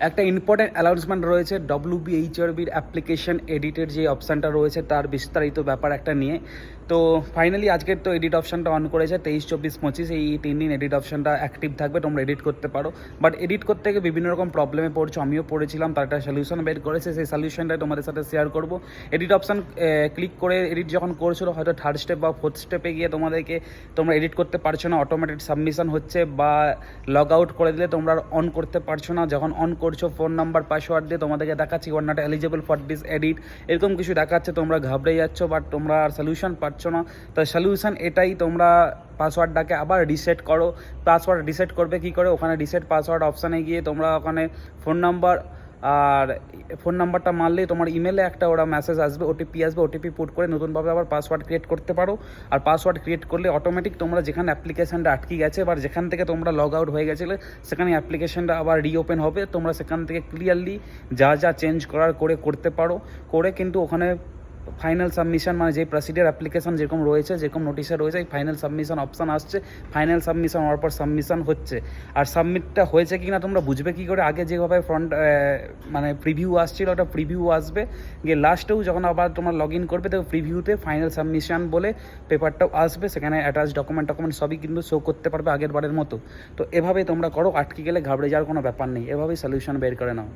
একটা important announcement রয়েছে WBHRBর application এডিটের যে অপশানটা রয়েছে তার বিস্তারিত ব্যাপার একটা নিয়ে। তো ফাইনালি আজকের তো এডিট অপশানটা অন করেছে 23, 24, 25 এই 3 দিন এডিট অপশানটা অ্যাক্টিভ থাকবে, তোমরা এডিট করতে পারো। বাট এডিট করতে গিয়ে বিভিন্ন রকম প্রবলেমে পড়ছো, আমিও পড়েছিলাম, তার একটা সলিউশন বের করেছে, সেই সলিউশনটাই তোমাদের সাথে শেয়ার করবো। এডিট অপশান ক্লিক করে এডিট যখন করছিলো, হয়তো থার্ড স্টেপ বা ফোর্থ স্টেপে গিয়ে তোমরা এডিট করতে পারছো না, অটোমেটিক সাবমিশন হচ্ছে, বা লগ আউট করে দিলে তোমরা অন করতে পারছো না। যখন অন করছো ফোন নাম্বার পাসওয়ার্ড দিয়ে তোমাদেরকে দেখাচ্ছি you are not eligible for this edit, এরকম কিছু দেখাচ্ছে, তোমরা ঘাবড়ে যাচ্ছ, বাট তোমরা আর সলিউশন পাচ্ছ না। তো সলিউশন এটাই, তোমরা পাসওয়ার্ডটাকে আবার রিসেট করো। পাসওয়ার্ড রিসেট করবে কী করে, ওখানে রিসেট পাসওয়ার্ড অপশানে গিয়ে তোমরা ওখানে ফোন নাম্বারটা মারলেই তোমার ইমেলে একটা ওরা মেসেজ আসবে, ওটিপি আসবে, ওটিপি পুট করে নতুনভাবে আবার পাসওয়ার্ড ক্রিয়েট করতে পারো। আর পাসওয়ার্ড ক্রিয়েট করলে অটোমেটিক তোমরা যেখানে অ্যাপ্লিকেশানটা আটকে গেছে বা যেখান থেকে তোমরা লগ আউট হয়ে গেছিলে সেখানে অ্যাপ্লিকেশানটা আবার রিওপেন হবে। তোমরা সেখান থেকে ক্লিয়ারলি যা যা চেঞ্জ করার করতে পারো, করে কিন্তু ওখানে ফাইনাল সাবমিশন, মানে যে প্রসিডিয়ার অ্যাপ্লিকেশন যেরকম রয়েছে, যেরকম নোটিশে রয়েছে, এই ফাইনাল সাবমিশন অপশান আসছে। ফাইনাল সাবমিশন হওয়ার পর সাবমিশন হচ্ছে। আর সাবমিটটা হয়েছে কি না তোমরা বুঝবে কী করে, আগে যেভাবে মানে প্রিভিউ আসছিল, ওটা প্রিভিউ আসবে, গিয়ে লাস্টেও যখন আবার তোমরা লগ ইন করবে তো প্রিভিউতে ফাইনাল সাবমিশন বলে পেপারটাও আসবে, সেখানে অ্যাটাচ ডকুমেন্ট সবই কিন্তু শো করতে পারবে আগের বারের মতো। তো এভাবেই তোমরা করো, আটকে গেলে ঘাবড়ে যাওয়ার কোনো ব্যাপার নেই, এভাবেই সলিউশন বের করে নাও।